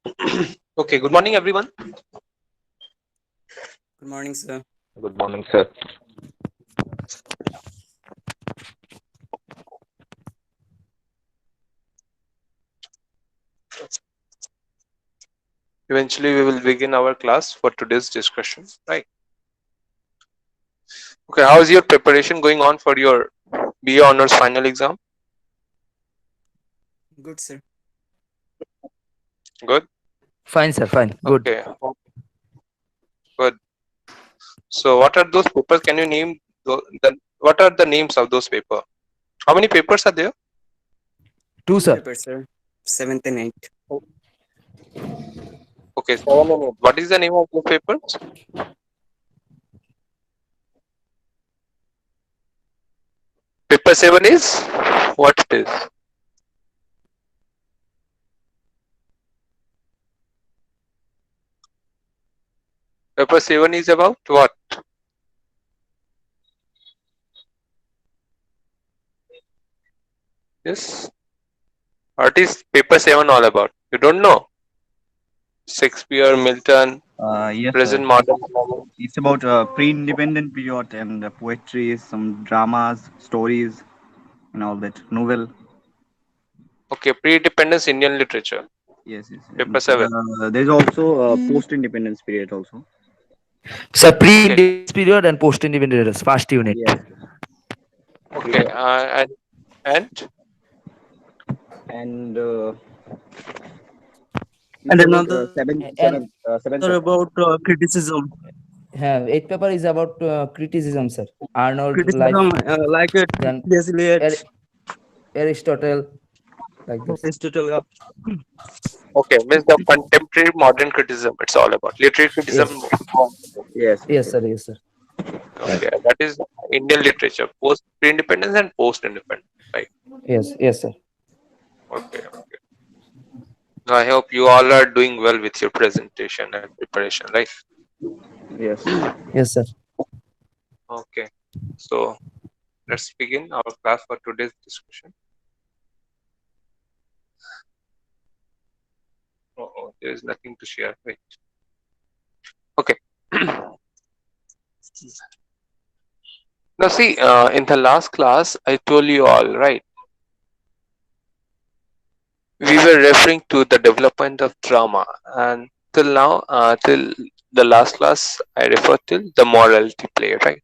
Okay, good morning, everyone. Good morning, sir. Good morning, sir. Eventually, we will begin our class for today's discussion. Right. Okay, how is your preparation going on for your BA Honors final exam? Good, sir. Good. Fine, sir. Fine. Good. Okay, good. So, what are those papers? Can you name what are the names of those papers? How many papers are there? Two, Two sir. papers, sir. Seventh and eighth. Okay, 7 and 8. What is the name of those papers? Paper 7 is what it is. Paper 7 is about what? Yes. What is paper 7 all about? You don't know? Shakespeare, Milton, Yes, sir. present modern. It's about pre-independent period and poetry, some dramas, stories, and all that. Novel. Okay, pre-independence Indian literature. Yes, yes. Paper And 7. there's also post-independence period also. Sir, Okay. pre-independence period and post-independence first unit. Yes. Okay. And And And it's about another seventh paper. about criticism. Eighth paper is about criticism, sir. Arnold, Criticism, life, like then T.S. Eliot, Aristotle, like this. Aristotle. okay, means the contemporary modern criticism. It's all about literary criticism. Yes, Yes, yes, yes, yes. sir. Yes, sir. Okay, that is Indian literature. Post pre-independence and post-independence. Right. Yes, yes, sir. Okay. Okay. I hope you all are doing well with your presentation and preparation. Right. Yes. Yes, sir. Okay. So let's begin our class for today's discussion. Oh, there is nothing to share. Wait. Okay. Now see, in the last class, I told you all, right? We were referring to the development of drama, and till now, till the last class, I referred till the morality play, right?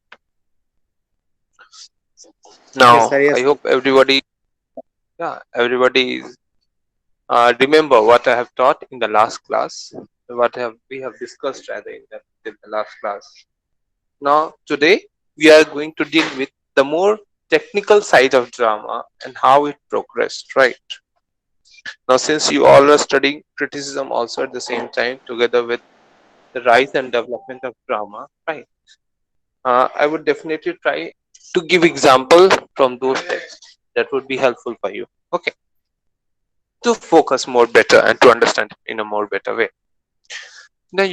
Yes, sir. Now, I Yes, sir. hope everybody, yeah, everybody remember what I have taught in the last class, what we have discussed rather in the last class. Now, today we are going to deal with the more technical side of drama and how it progressed, right? Now, since you all are studying criticism also at the same time, together with the rise and development of drama, right? I would definitely try to give example from those texts that would be helpful for you. Okay, to focus more better and to understand in a more better way. Now,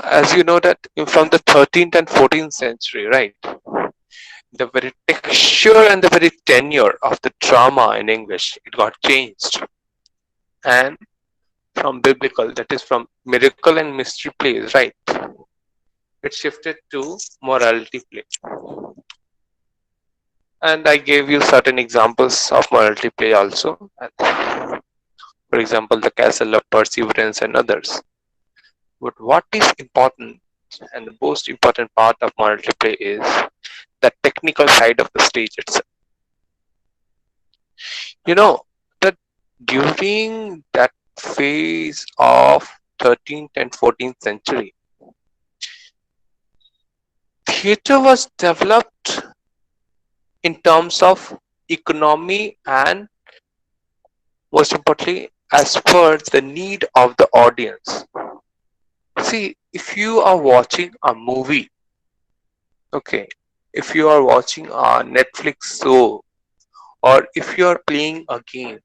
as you know that from the 13th and 14th century, right? The very texture and the very tenure of the drama in English, it got changed. And from biblical, that is from miracle and mystery plays, right? It shifted to morality play. And I gave you certain examples of morality play also. For example, the Castle of Perseverance and others. But what is important and the most important part of morality play is the technical side of the stage itself. You know that during that phase of 13th and 14th century, theater was developed in terms of economy and most importantly as per the need of the audience. See, if you are watching a movie, okay, if you are watching a Netflix show, or if you are playing a game,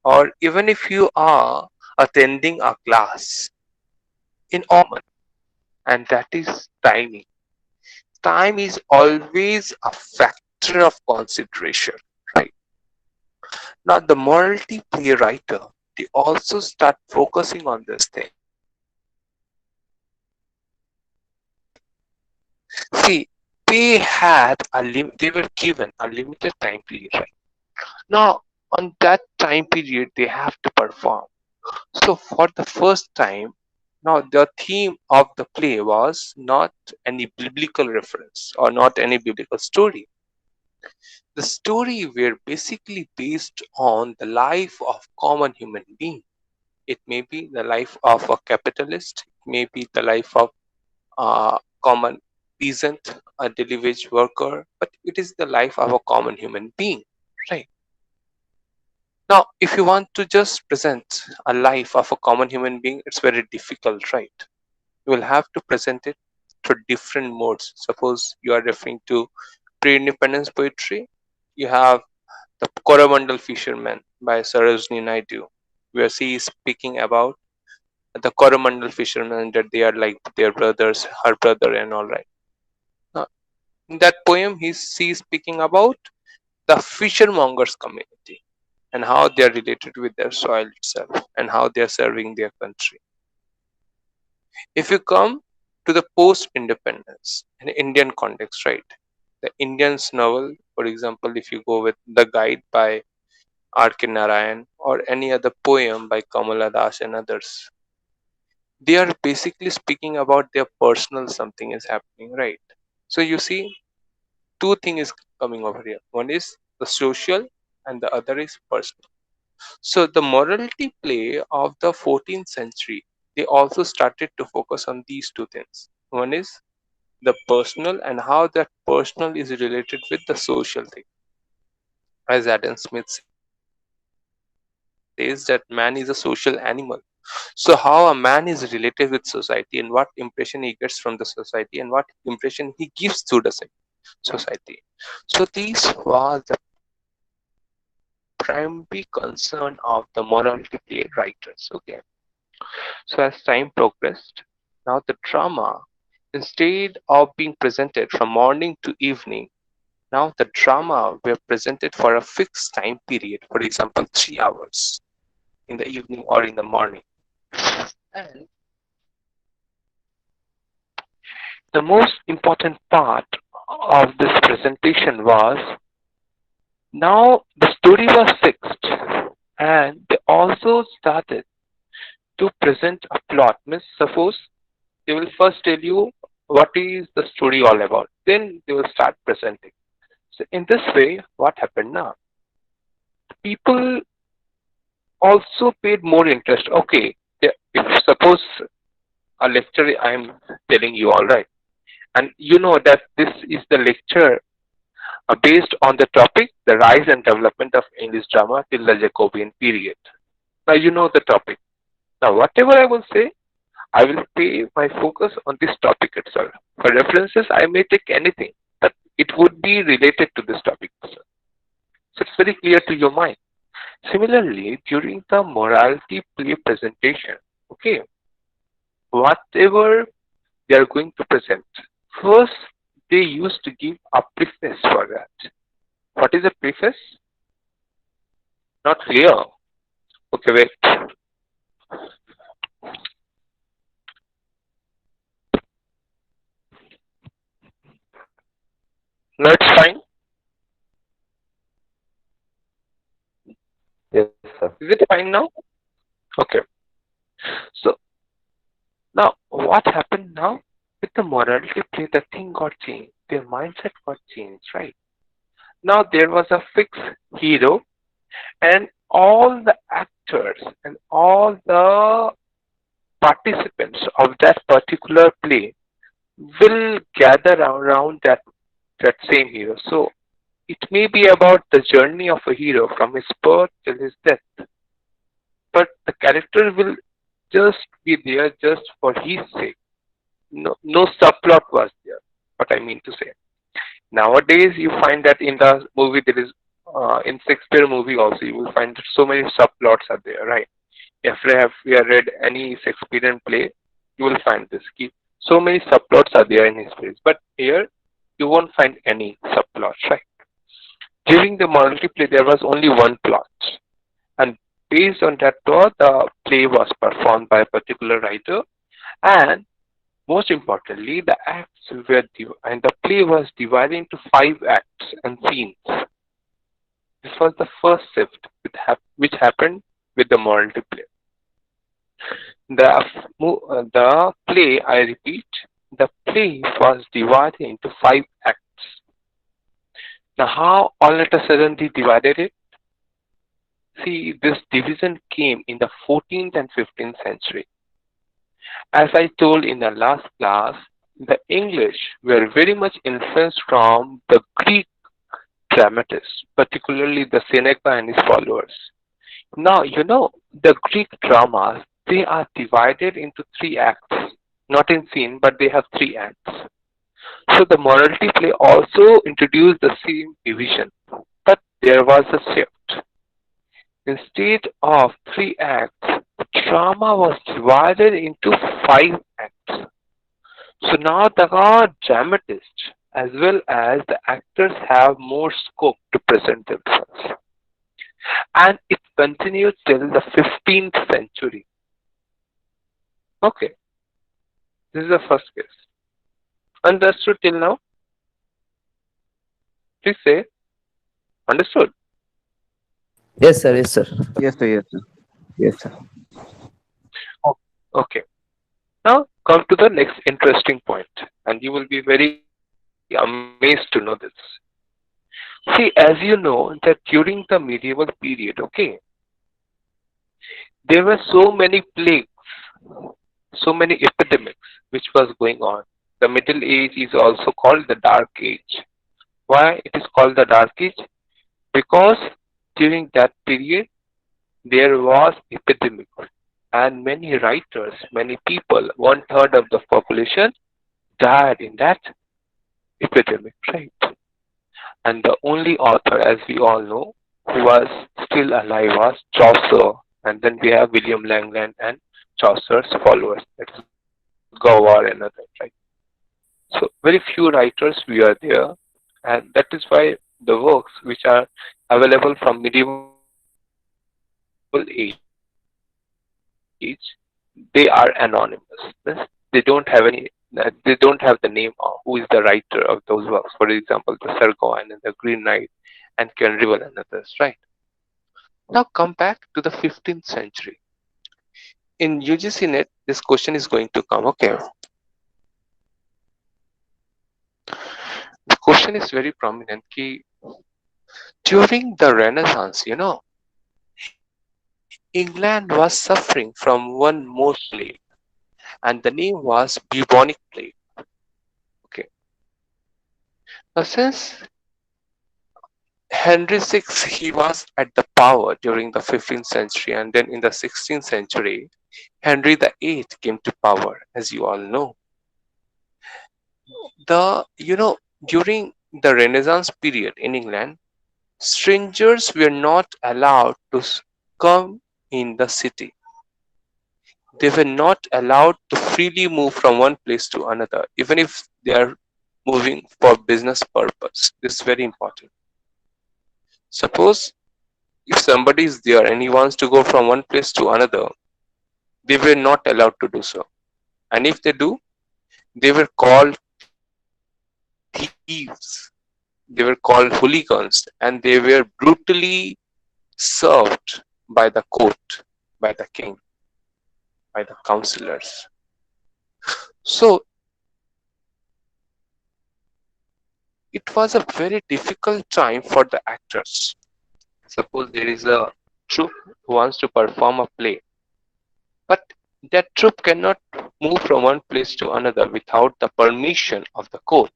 or even if you are attending a class in all, and that is timing. time is always a factor of consideration, right? Now, the morality play writer, they also start focusing on this thing. See, they were given a limited time period, right? Now, on that time period, they have to perform. So, for the first time, now the theme of the play was not any biblical reference or not any biblical story. The story were basically based on the life of common human being. It may be the life of a capitalist, it may be the life of a common peasant, a daily wage worker, but it is the life of a common human being, right? Now, if you want to just present a life of a common human being, it's very difficult, right? You will have to present it through different modes. Suppose you are referring to pre-independence poetry, you have the Coromandel Fisherman by Sarojini Naidu, where she is speaking about the Coromandel fishermen that they are like their brothers, her brother, and all right. Now, in that poem, she is speaking about the fishermongers community and how they are related with their soil itself and how they are serving their country. If you come to the post-independence in Indian context, right? The Indian's novel, for example, if you go with The Guide by R.K. Narayan or any other poem by Kamala Das and others, they are basically speaking about their personal something is happening, right? So you see, two things is coming over here. One is the social and the other is personal. So the morality play of the 14th century, they also started to focus on these two things. One is the personal and how that personal is related with the social thing. As Adam Smith says that man is a social animal. So how a man is related with society and what impression he gets from the society and what impression he gives to the society. So this was the primary concern of the morality play writers. Okay. So as time progressed, now the drama, instead of being presented from morning to evening, now the drama were presented for a fixed time period, for example, 3 hours in the evening or in the morning. And the most important part of this presentation was now the story was fixed and they also started to present a plot. Means suppose they will first tell you what is the story all about, then they will start presenting. So in this way, what happened now? People also paid more interest. Okay, if suppose a lecture I am telling you, all right, and you know that this is the lecture based on the topic the rise and development of English drama till the Jacobean period. Now you know the topic. Now whatever I will say, I will pay my focus on this topic itself. For references, I may take anything, but it would be related to this topic itself. So it's very clear to your mind. Similarly, during the morality play presentation, okay, whatever they are going to present, first they used to give a preface for that. What is a preface? Not clear. Okay, wait. No, it's fine. Yes, sir. Is it fine now? Okay. So now what happened now? With the morality play, the thing got changed. Their mindset got changed, right? Now there was a fixed hero and all the actors and all the participants of that particular play will gather around that same hero. So it may be about the journey of a hero from his birth till his death, but the character will just be there just for his sake. No subplot was there. What I mean to say. Nowadays, you find that in the movie there is in Shakespeare movie also you will find that so many subplots are there, right? If you have read any Shakespearean play, you will find this. So many subplots are there in his plays. But here, You won't find any subplot, right? During the morality play, there was only one plot, and based on that plot, the play was performed by a particular writer, and most importantly, the acts were and the play was divided into 5 acts and scenes. This was the first shift which happened with the morality play. The play, I repeat, the play was divided into 5 acts. Now, how all of a sudden they divided it? See, this division came in the 14th and 15th century. As I told in the last class, the English were very much influenced from the Greek dramatists, particularly the Seneca and his followers. Now, the Greek dramas, they are divided into 3 acts, not in scene, but they have 3 acts. So the morality play also introduced the same division, but there was a shift. Instead of 3 acts, the drama was divided into 5 acts. So now the dramatists as well as the actors have more scope to present themselves. And it continued till the 15th century. Okay, this is the first case. Understood till now? Please say, understood. Yes, sir. Yes, sir. Yes, sir. Yes, sir. Yes, sir. Okay. Now come to the next interesting point, and you will be very amazed to know this. See, as you know, that during the medieval period, okay, there were so many plagues, so many epidemics which was going on. The Middle Age is also called the Dark Age. Why it is called the Dark Age? Because during that period there was epidemic, and many writers, many people, 1/3 of the population died in that epidemic, right? And the only author, as we all know, who was still alive was Chaucer, and then we have William Langland and Chaucer's followers, that is Gower and others, right? So very few writers were there, and that is why the works which are available from medieval age, they are anonymous. They don't have they don't have the name of who is the writer of those works. For example, the Sir Gawain and the Green Knight and Kenrival and others, right? Now come back to the 15th century. In UGC NET, this question is going to come. Okay, the question is very prominent. During the Renaissance, England was suffering from one more plague, and the name was bubonic plague. Okay. Now, since Henry VI, he was at the power during the 15th century, and then in the 16th century, Henry VIII came to power, as you all know. During the Renaissance period in England, strangers were not allowed to come in the city. They were not allowed to freely move from one place to another, even if they are moving for business purpose. This is very important. Suppose if somebody is there and he wants to go from one place to another, they were not allowed to do so. And if they do, they were called thieves. They were called hooligans, and they were brutally served by the court, by the king, by the councillors. So it was a very difficult time for the actors. Suppose there is a troupe who wants to perform a play, but that troupe cannot move from one place to another without the permission of the court.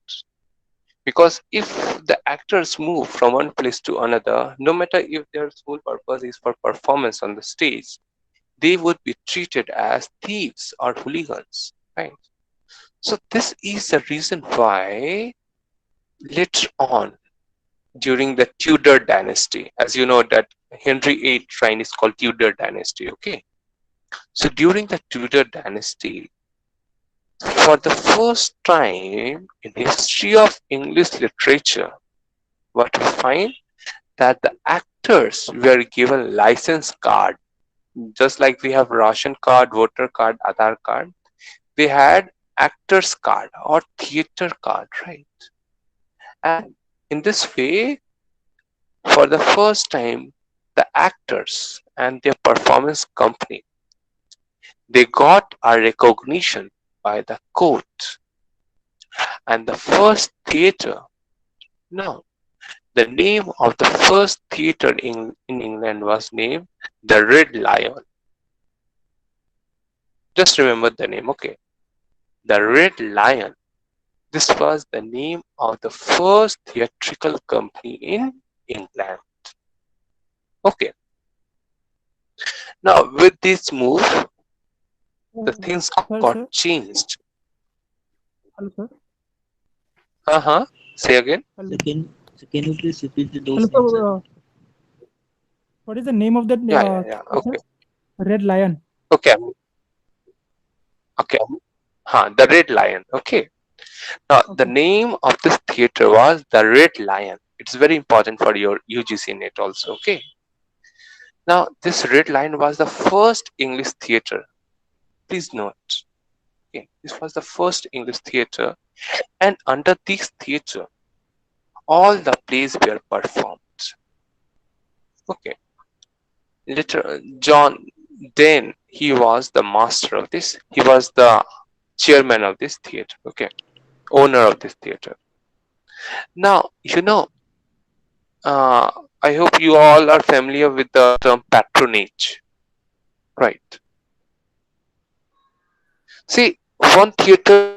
Because if the actors move from one place to another, no matter if their sole purpose is for performance on the stage, they would be treated as thieves or hooligans, right? So this is the reason why later on, during the Tudor dynasty, as you know that Henry VIII reign is called Tudor dynasty, okay? So during the Tudor dynasty, For the first time in history of English literature, what we find that the actors were given license card, just like we have ration card, voter card, Aadhaar card. They had actors card or theater card, right? And in this way, for the first time, the actors and their performance company, they got a recognition by the court. And the first theater, no, the name of the first theater in England was named the Red Lion. Just remember the name, okay? The Red Lion. This was the name of the first theatrical company in England. Okay. Now with this move, the things Sir, got sir. changed. Hello, sir. Say again. Hello. So can you please repeat Hello, those names, sir? sir. What is the name of that Yeah. theater? Okay. Red Lion. Okay. Okay. The Red Lion. Okay. Now the Okay. name of this theater was the Red Lion. It's very important for your UGC net also. Okay. Now this Red Lion was the first English theater. Please note. Okay. This was the first English theater, and under this theater, all the plays were performed. Okay. Later, John, then he was the master of this. He was the chairman of this theater. Okay. Owner of this theater. Now, I hope you all are familiar with the term patronage, right? See, one theater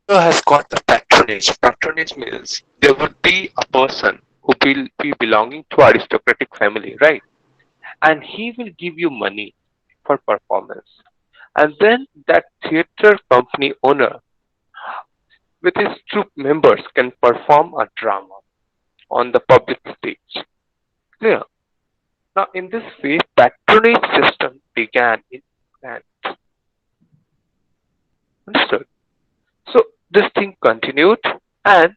has got the patronage. Patronage means there would be a person who will be belonging to aristocratic family, right? And he will give you money for performance. And then that theater company owner with his troupe members can perform a drama on the public stage. Clear? Now, in this way, patronage system began in England. Understood? So, this thing continued, and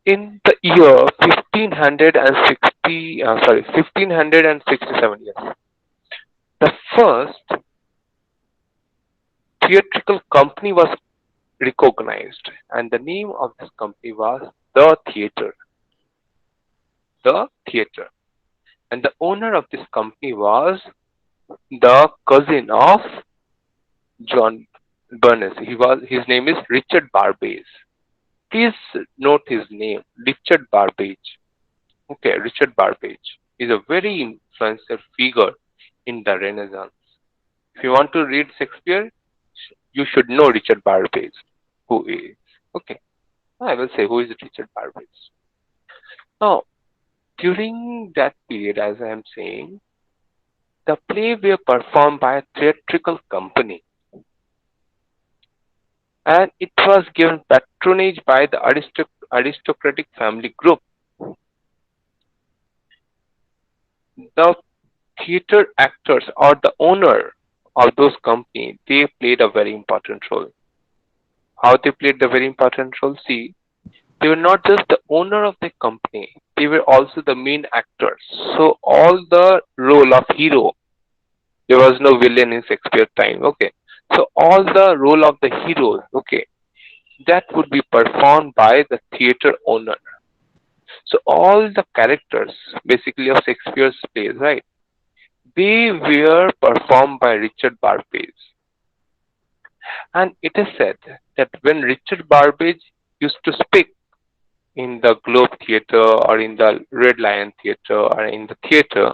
in the year 1567, yes, the first theatrical company was recognized, and the name of this company was The Theatre. The Theatre. And the owner of this company was the cousin of John Burns. His name is Richard Barbage. Please note his name, Richard Barbage. Okay, Richard Barbage is a very influential figure in the Renaissance. If you want to read Shakespeare, you should know Richard Barbage, who is. Okay, I will say who is Richard Barbage. Now, during that period, as I am saying, the play were performed by a theatrical company, and it was given patronage by the aristocratic family group. The theater actors or the owner of those companies, they played a very important role. How they played the very important role? See, they were not just the owner of the company, they were also the main actors. So all the role of hero, there was no villain in Shakespeare time, okay. So all the role of the heroes, okay, that would be performed by the theater owner. So all the characters basically of Shakespeare's plays, right? They were performed by Richard Barbage. And it is said that when Richard Barbage used to speak in the Globe Theatre or in the Red Lion Theatre or in the theatre,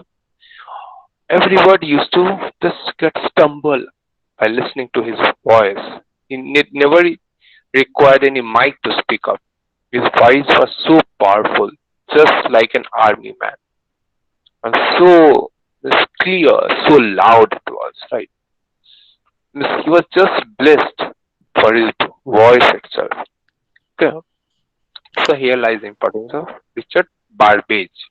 everybody used to just get stumbled by listening to his voice. He never required any mic to speak up. His voice was so powerful, just like an army man. And so clear, so loud it was, right? He was just blessed for his voice itself. Okay. So here lies the importance of Richard Barbage.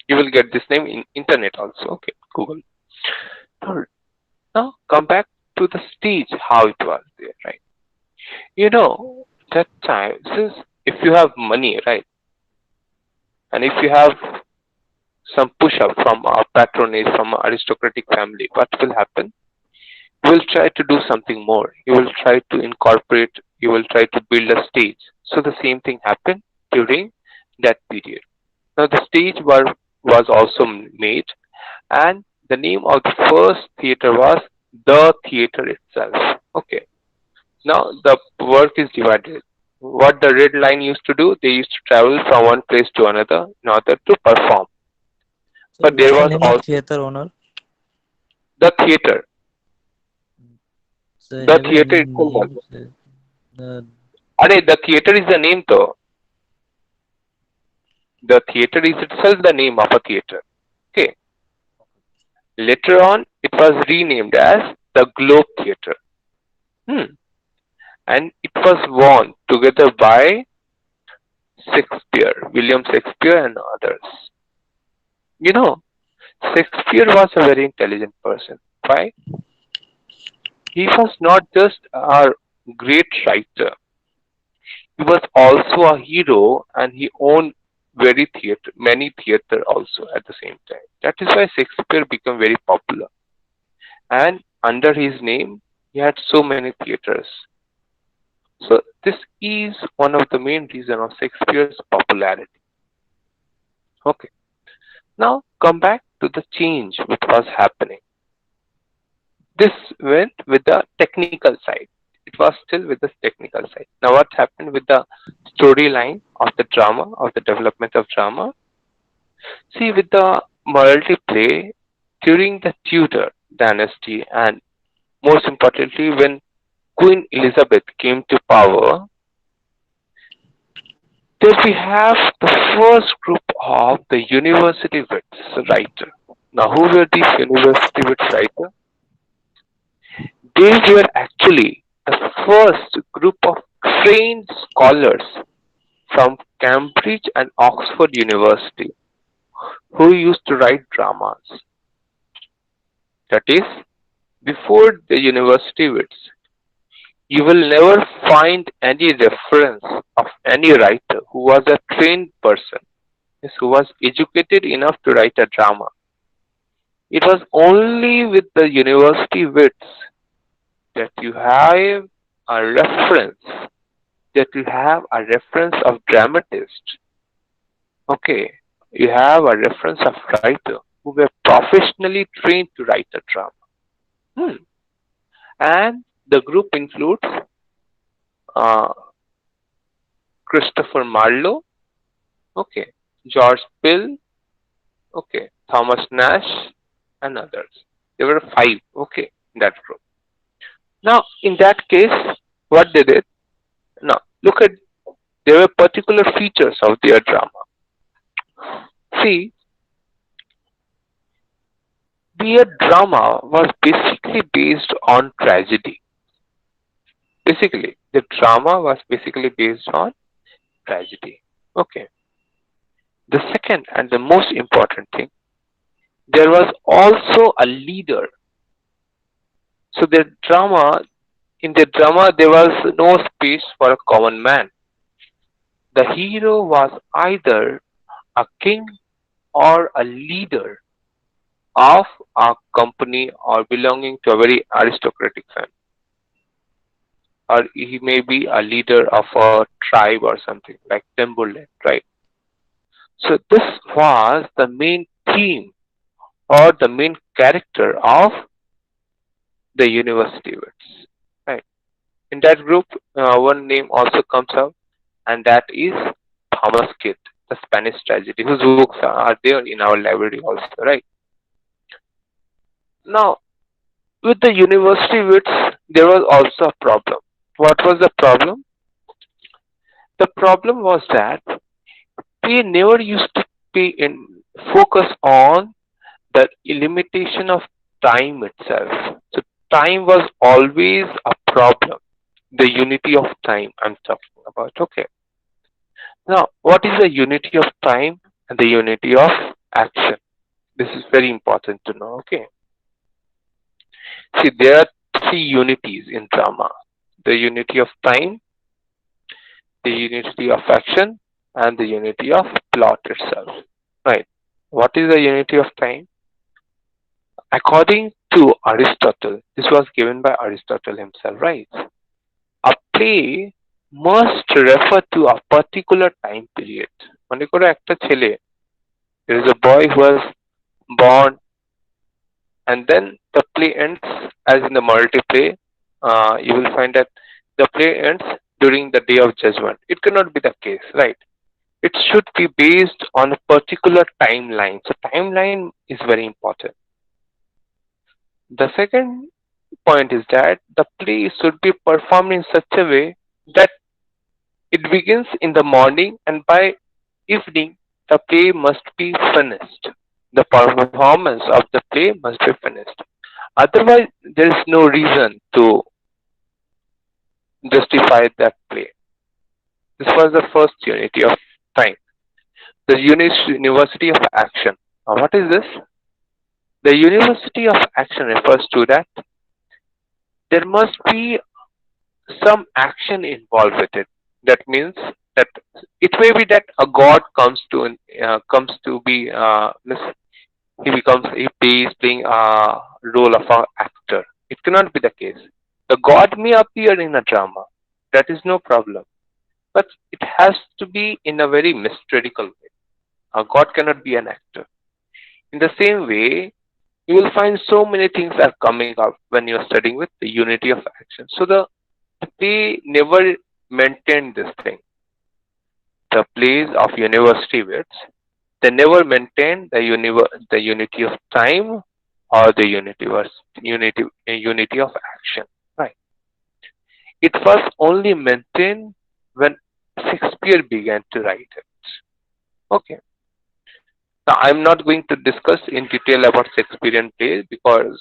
You will get this name in internet also. Okay, Google. Now come back to the stage how it was there, right? You know, that time, since if you have money, right, and if you have some push up from a patronage from an aristocratic family, what will happen? You will try to do something more. You will try to incorporate, you will try to build a stage. So the same thing happened during that period. Now the stage was also made, and the name of the first theater was the theater itself. Okay. Now the work is divided. What the red line used to do, they used to travel from one place to another in order to perform. So But what's there the was name of also theater owner? the theater. So The have you theater any itself was. names? The The theater is the name though. The theater is itself the name of a theater. Okay. Later on, it was renamed as the Globe Theatre. And it was won together by Shakespeare, William Shakespeare, and others. You know, Shakespeare was a very intelligent person. Why? He was not just a great writer. He was also a hero, and he owned many theater also at the same time. That is why Shakespeare became very popular. And under his name, he had so many theaters. So this is one of the main reasons of Shakespeare's popularity. Okay. Now come back to the change which was happening. This went with the technical side. It was still with the technical side. Now what happened with the storyline of the drama, of the development of drama? See, with the morality play during the Tudor dynasty, and most importantly when Queen Elizabeth came to power, there we have the first group of the university wits writer. Now who were these university wits writers? They were actually the first group of trained scholars from Cambridge and Oxford University who used to write dramas. That is, before the university wits, you will never find any reference of any writer who was a trained person, yes, who was educated enough to write a drama. It was only with the university wits that you have a reference, of dramatist. Okay, you have a reference of writer who were professionally trained to write a drama. And the group includes uh, Christopher Marlowe, okay, George Pill, okay, Thomas Nash, and others. There were five, okay, in that group. Now, in that case, what they did? Now, look at, there were particular features of their drama. See, their drama was basically based on tragedy. Basically, the drama was basically based on tragedy. Okay. The second and the most important thing, there was also a leader. So in the drama, there was no space for a common man. The hero was either a king or a leader of a company or belonging to a very aristocratic family. Or he may be a leader of a tribe or something like Timberland, right? So this was the main theme or the main character of the university wits, right? In that group, one name also comes out, and that is Thomas Kyd, the Spanish tragedy, whose books are there in our library also, right? Now, with the university wits, there was also a problem. What was the problem? The problem was that they never used to focus on the limitation of time itself. So time was always a problem. The unity of time I'm talking about. Okay. Now, what is the unity of time and the unity of action? This is very important to know. Okay. See, there are three unities in drama: the unity of time, the unity of action, and the unity of plot itself. Right. What is the unity of time? According to Aristotle, this was given by Aristotle himself, right? A play must refer to a particular time period. মনে করো একটা ছেলে, there is a boy who was born, and then the play ends as in the morality play. You will find that the play ends during the day of judgment. It cannot be the case, right? It should be based on a particular timeline. So timeline is very important. The second point is that the play should be performed in such a way that it begins in the morning and by evening the play must be finished. The performance of the play must be finished. Otherwise, there is no reason to justify that play. This was the first unity of time. The university of action. Now, what is this? The university of action refers to that there must be some action involved with it. That means that it may be that a god comes to be he is playing a role of an actor. It cannot be the case. The god may appear in a drama. That is no problem. But it has to be in a very mystical way. A god cannot be an actor. In the same way, you will find so many things are coming up when you are studying with the unity of action. So they never maintained this thing. The plays of university wits, they never maintained the unity of time or the unity of action. Right. It was only maintained when Shakespeare began to write it. Okay. Now, I'm not going to discuss in detail about Shakespearean plays because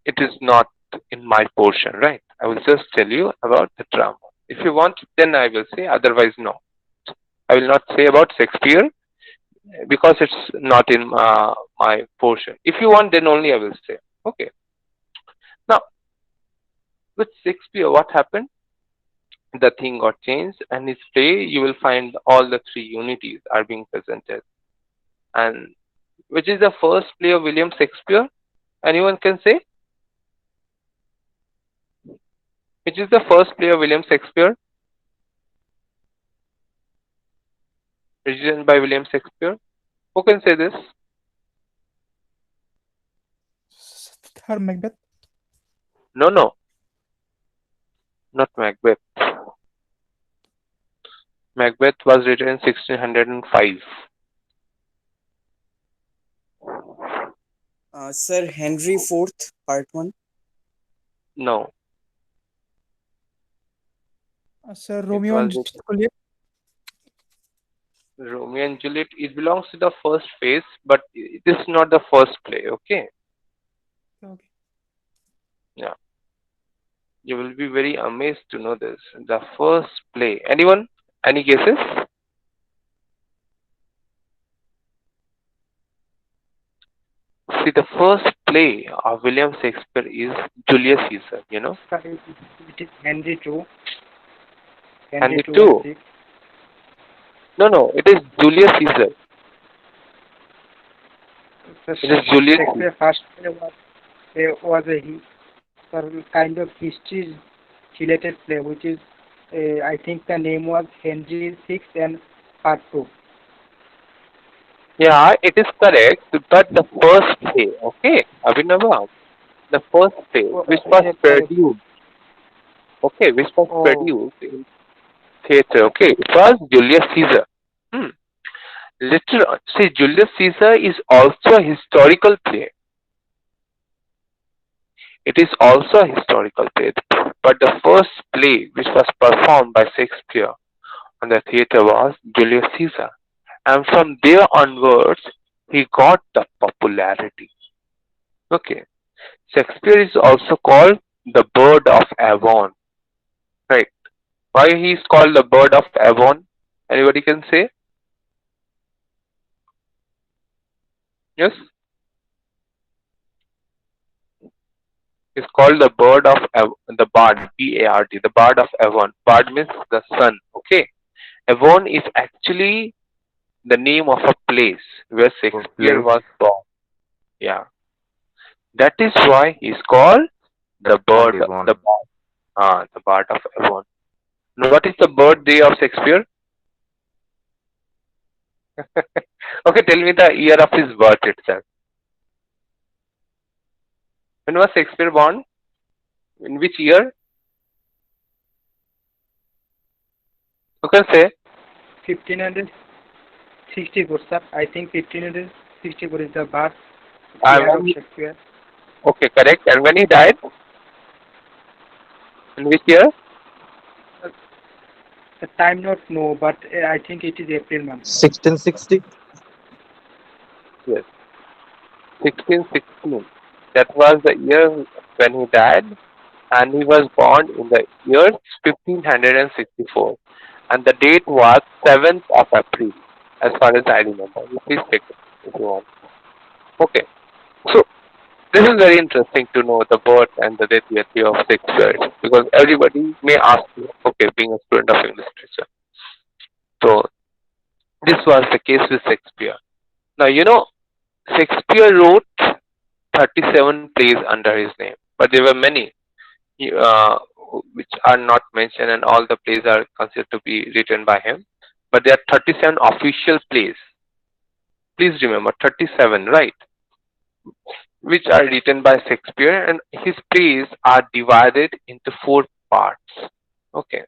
it is not in my portion, right? I will just tell you about the drama. If you want, then I will say, otherwise, no. I will not say about Shakespeare because it's not in my portion. If you want, then only I will say. Okay. Now, with Shakespeare, what happened? The thing got changed, and his play, you will find all the three unities are being presented. And which is the first play of William Shakespeare? Anyone can say? Which is the first play of William Shakespeare? Written by William Shakespeare. Who can say this? Her Macbeth. No. Not Macbeth. Macbeth was written in 1605. Sir, Henry IV, Part 1. No. Sir, Romeo and was- Juliet. Romeo and Juliet, it belongs to the first phase, but it is not the first play, okay? Okay. Yeah. You will be very amazed to know this. The first play. Anyone? Any guesses? See, the first play of William Shakespeare is Julius Caesar, you know? It is Henry II. Henry II, II? I think. No, it is Julius Caesar. The It is Julius Shakespeare first play was a kind of history related play, which is I think the name was Henry VI and Part 2. Yeah, it is correct, but the first play, okay, Abhinava, the first play, which was produced, okay, which was produced in theatre, okay, it was Julius Caesar. See, Julius Caesar is also a historical play. It is also a historical play, but the first play which was performed by Shakespeare on the theatre was Julius Caesar. And from there onwards, he got the popularity. Okay. Shakespeare is also called the bird of Avon. Right. Why he is called the bird of Avon? Anybody can say? Yes? is called the bird of the bard, B-A-R-D, the bard of Avon. Bard means the sun. Okay, Avon is actually the name of a place where Shakespeare place. was born. Yeah, that is why he is called the bird, Devon. the bard. The bard of Avon. Now, what is the birthday of Shakespeare? Okay, tell me the year of his birth itself. When was Shakespeare born? In which year? You can say 1564, sir. I think 1564 is the birth And year of when he, Shakespeare. okay, correct. And when he died? In which year? The time not know, but I think it is April month. 1660. Yes, 1616. That was the year when he died, and he was born in the year 1564. And the date was 7th of April, as far as I remember. You please check it if you want. Okay, so this is very interesting to know the birth and the death year of Shakespeare, because everybody may ask you, okay, being a student of English literature. So this was the case with Shakespeare. Now, Shakespeare wrote 37 plays under his name, but there were many uh, which are not mentioned, and all the plays are considered to be written by him. But there are 37 official plays. Please remember, 37, right? Which are written by Shakespeare, and his plays are divided into 4 parts. Okay.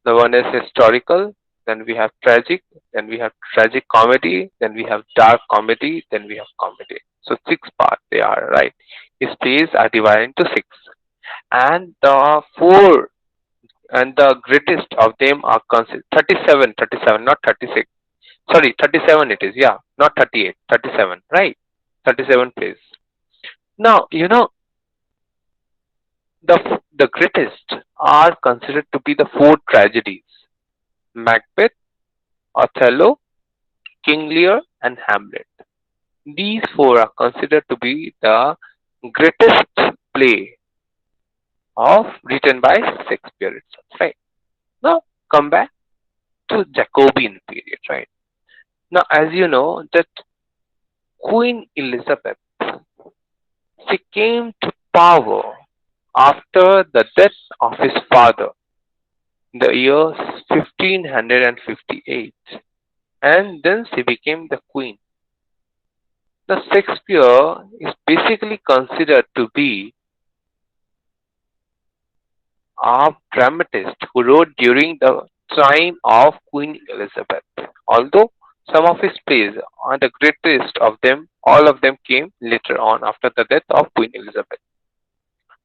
The one is historical, then we have tragic, then we have tragic comedy, then we have dark comedy, then we have comedy. So 6 parts they are, right? His plays are divided into 6. And the 4 and the greatest of them are considered 37, not 36. Sorry, 37 it is, yeah, not 38, 37, right? 37 plays. Now, the greatest are considered to be the 4 tragedies: Macbeth, Othello, King Lear, and Hamlet. These 4 are considered to be the greatest play of written by Shakespeare itself, right? Now, come back to Jacobean period, right? Now, as you know, that Queen Elizabeth, she came to power after the death of his father in the year 1558, and then she became the queen. The Shakespeare is basically considered to be a dramatist who wrote during the time of Queen Elizabeth. Although some of his plays are the greatest of them, all of them came later on after the death of Queen Elizabeth.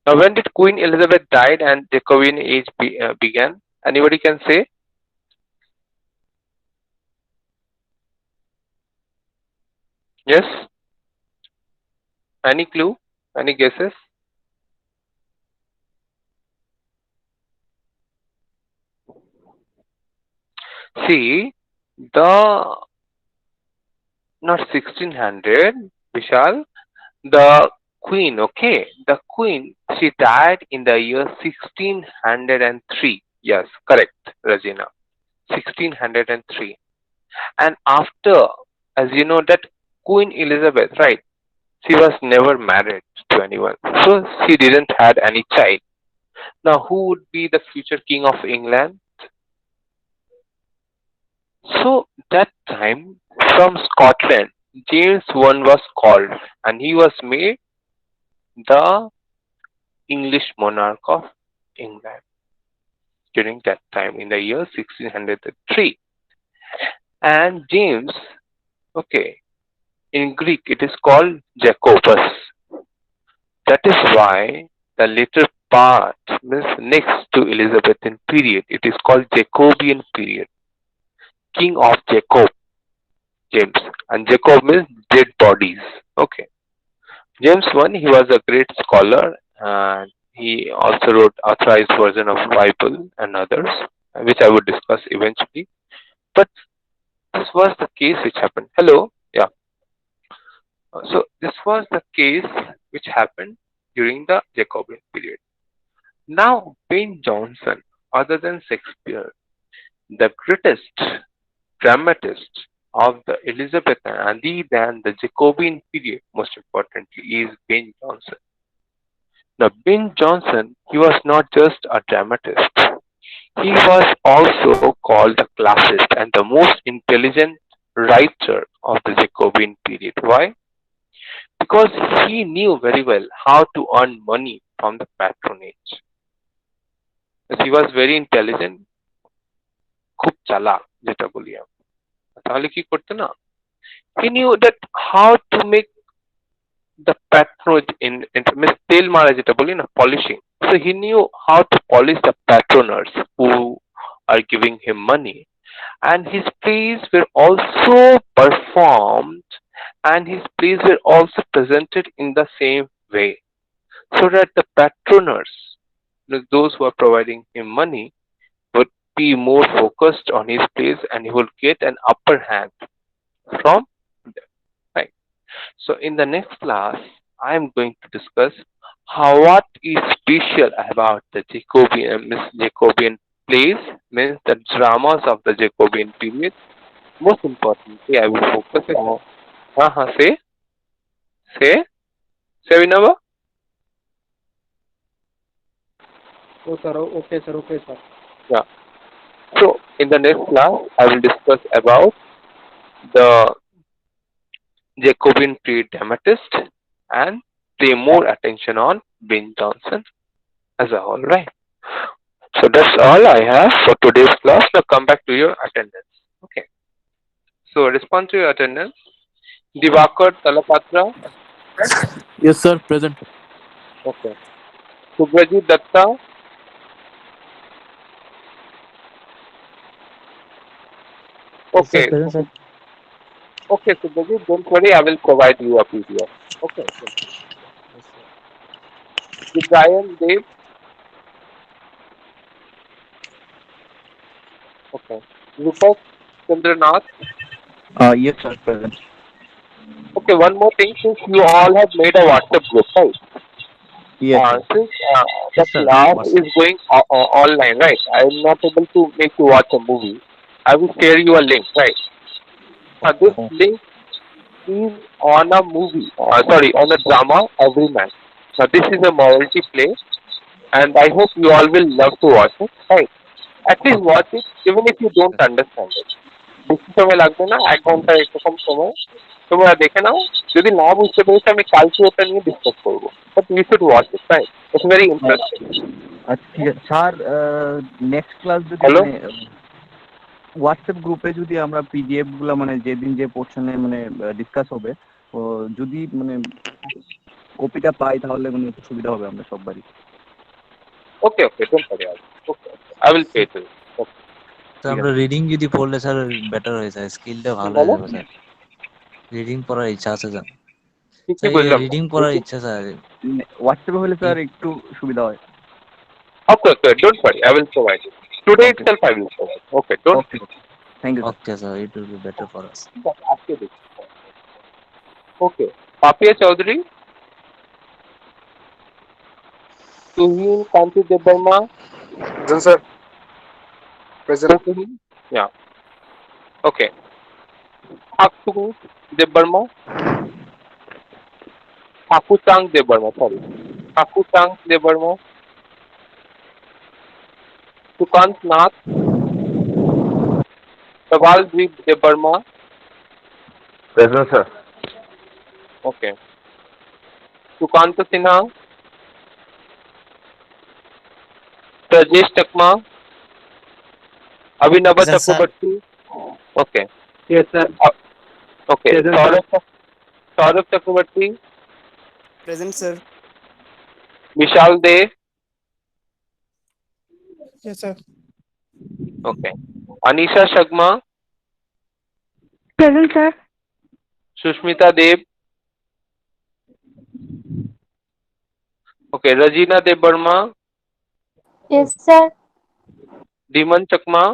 Now, when did Queen Elizabeth died and Jacobean age began? Anybody can say? Yes? Any clue? Any guesses? See, the not 1600, Vishal, the queen, okay, the queen, she died in the year 1603. Yes, correct, Regina. 1603. And after, as you know, that Queen Elizabeth, right, she was never married to anyone. So she didn't had any child. Now, who would be the future king of England? So that time, from Scotland, James I was called, and he was made the English monarch of England during that time in the year 1603. And James, okay, in Greek it is called Jacobus. That is why the later part means next to Elizabethan period, it is called Jacobean period. King of Jacob, James. And Jacob means dead bodies. Okay. James I, he was a great scholar, and he also wrote authorized version of Bible and others, which I would discuss eventually. But this was the case which happened. Hello? Yeah. So this was the case which happened during the Jacobean period. Now, Ben Jonson, other than Shakespeare, the greatest dramatist of the Elizabethan and then the Jacobean period, most importantly, is Ben Jonson. Now, Ben Jonson, he was not just a dramatist, he was also called the classicist and the most intelligent writer of the Jacobean period. Why? Because he knew very well how to earn money from the patronage. As he was very intelligent, খুব চালাক যেটা বলি আমি। তাহলে কি করতো না? He knew that how to make the patronage in means তেল মারা যেটা বলি না, polishing. So he knew how to polish the patroners who are giving him money. And his plays were also performed and his plays were also presented in the same way. So that the patroners, those who are providing him money, would be more focused on his plays and he would get an upper hand from them. Right. So in the next class, I am going to discuss what is special about the Jacobean plays, means the dramas of the Jacobean period. Most importantly, I will focus on say Vinaba. Oh, sir. Okay, sir. Okay, sir. Yeah. So in the next class, I will discuss about the Jacobean period dramatist and pay more attention on Ben Jonson as a whole, right? So that's all I have for today's class. Now come back to your attendance. Okay. So respond to your attendance. Divakar Talapatra. Yes, sir. Present. Okay. Subrajit Datta. Okay. Yes, sir, present, sir. Okay, Subrajit, don't worry. I will provide you a PDF. Okay. Brian Dev. Okay. Rupak Chandranath. Yes, sir. Present. Okay, one more thing. Since you all have made a WhatsApp group, right? Yes, sir. Since the Yes, sir. class is going online, right? I am not able to make you watch a movie. I will share you a link, right? This link is on a movie, on a drama, Everyman. Now, this is a morality play, and I hope you all will love to watch it, right? At least watch it, even if you don't understand it. বেশি সময় লাগবে না, 1 ঘন্টা এরকম সময় তোমরা দেখে নাও। যদি না বুঝতে পেরেছো আমি কালকে ওটা নিয়ে ডিসকাস করবো, but you should watch it, right? It's very interesting. আচ্ছা ঠিক আছে স্যার, নেক্সট ক্লাস যদি Hello? মানে হোয়াটসঅ্যাপ গ্রুপে যদি আমরা পিডিএফ গুলো মানে যেদিন যে পোর্শনে মানে ডিসকাস হবে, তো যদি মানে কপিটা পাই তাহলে মানে একটু সুবিধা হবে আমরা সবারই। Okay okay, don't worry, okay I will pay to you. তো আমরা রিডিং যদি পড়লে স্যার বেটার হয়ে যায়, স্কিলটা ভালো হয়ে যাবে স্যার। রিডিং পড়ার ইচ্ছা আছে স্যার। কি বললাম? রিডিং পড়ার ইচ্ছা স্যার। হোয়াটসঅ্যাপে হলে স্যার একটু সুবিধা হয়। Okay okay, don't worry, I will provide it today itself, I will provide. Okay, don't. Okay, thank you. Okay sir, it will be better for us. আজকে দেখি। ওকে, পাপিয়া চৌধুরী, তুহিন কান্তি Debbarma. Present, sir. Present. Yeah. Okay. Haku Debarma. Hakutang Debarma, sorry. Hakutang Debarma. Sukant Nath. Savaldeep Debarma. Present, sir. Okay. Sukanta Sinha. Rajesh Takma. Abhinava Present, sir. Chakrabarti. Okay. Yes, sir. Okay. Present, sir. Saurabh Chakrabarti. Present, sir. Vishal De. Yes, sir. Okay. Anisha Shagma. Present, sir. Sushmita Dev. Okay. Rajina Debarma. Yes, sir. Diman Chakma.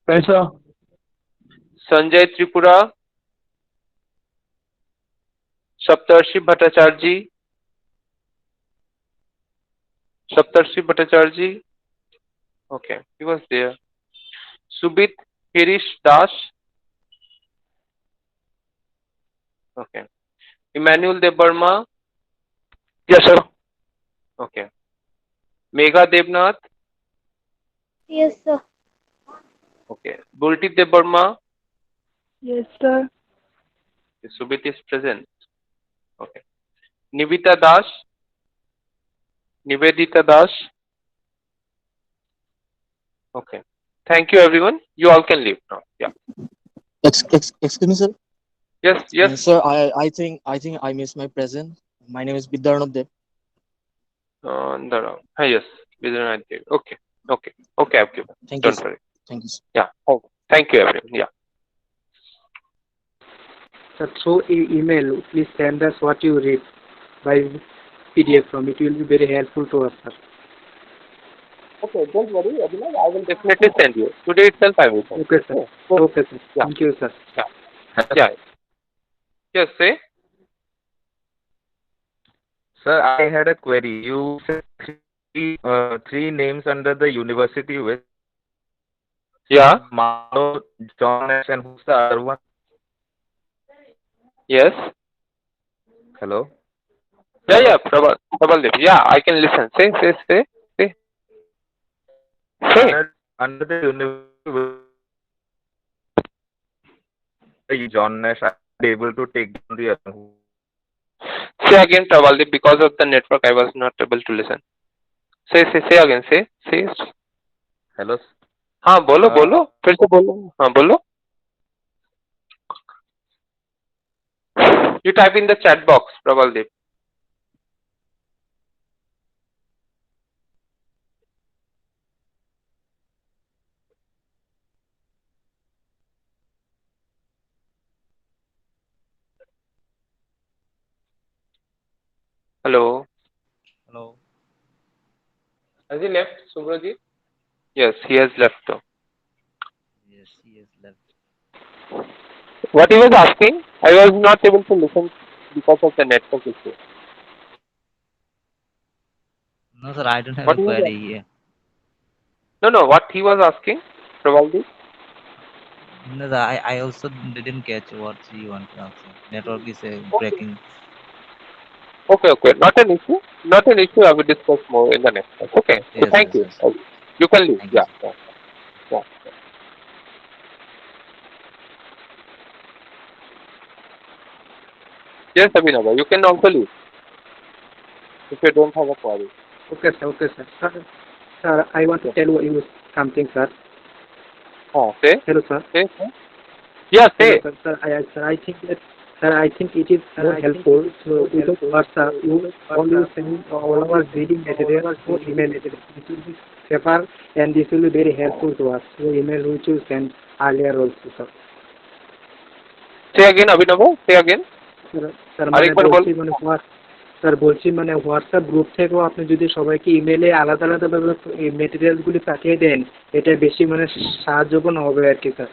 Yes, Sanjay Tripura. Saptarshi Bhattacharya. Saptarshi Bhattacharya. Okay, he was there. Subit Hirish Das. Okay. Emmanuel Debarma. Yes, sir. Okay. Megha Devnath. Yes, sir. Okay. Bulti Debarma. Yes, sir. Subit is present. Okay. Nivita Das. Nivedita Das. Okay. Thank you, everyone. You all can leave now. Yeah. Excuse me, sir. Yes. Yes. Sir, I think I missed my present. My name is Vidyarnath Dev. Yes. Vidyanathan Dev. Okay. Okay. Okay. I've given. Thank you, Don't sir. worry. Thank you, sir. Yeah. Oh, thank you, everyone. Yeah. Sir, through email, please send us what you read by PDF from. It will be very helpful to us, sir. Okay. Don't worry, Abhinav. I will definitely send you. Today itself, I will send. Okay, sir. Okay, sir. Yeah. Thank you, sir. Yeah. Yes. Say. Sir, I had a query. You said three names under the university with Yeah. Mano, John Nash, and who's the other one? Yes. Hello? Yeah. Prabal Dev. Yeah. I can listen. Say. Say. Under the university with John Nash, I was able to take down the other one. Say again, Prabal Dev. Because of the network, I was not able to listen. Say again. Say. Hello? हाँ बोलो फिर से बोलो हाँ बोलो you type in the chat box Prabal Dev. Hello. Has he left, Subrajit? Yes, he has left. Yes, he has left. What he was asking, I was not able to listen because of the network issue. No, sir, I don't have What a he was query here. No, what he was asking, Prabal. No, sir, I also didn't catch what he wanted to answer. Network is breaking. Okay, not an issue. I will discuss more in the next class. Okay, so Yes, thank yes, you. yes. Okay. You can leave. Thank you, Yeah. sir. Yes, Abhinav, you can also leave if you don't have a query. Okay, sir. Sir, I want to tell you something, sir. Say. Hello, sir. Say. Yeah, say. Hello, sir. I think it is more helpful. So, without WhatsApp, you always send all our reading materials through email. This will be safer and this will be very helpful to us. So, email which you sent earlier also, sir. Say again, Abhinav. Say again. Sir মানে বলছি মানে sir বলছি মানে WhatsApp group থেকেও আপনি যদি সবাইকে ইমেলে আলাদা আলাদাভাবে মেটেরিয়ালসগুলি পাঠিয়ে দেন এটা বেশি মানে সাহায্যপূর্ণ হবে আর কি স্যার।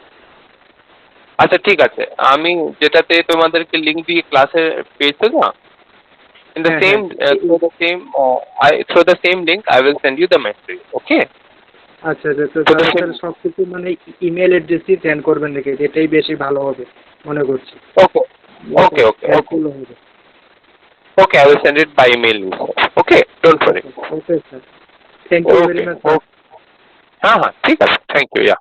আচ্ছা ঠিক আছে আমি যেটাতে তোমাদেরকে লিংক দিয়ে ক্লাসে পেয়েছো না in the same through the same link I will send you the message. Okay. আচ্ছা স্যার সবকিছু মানে ইমেল অ্যাড্রেসই সেন্ড করবেন নাকি এটাই বেশি ভালো হবে মনে করছি। Okay. Okay, I will send it by email. Okay, don't worry. Okay, sir. Thank you very much, sir. हाँ ठीक है, thank you. Yeah.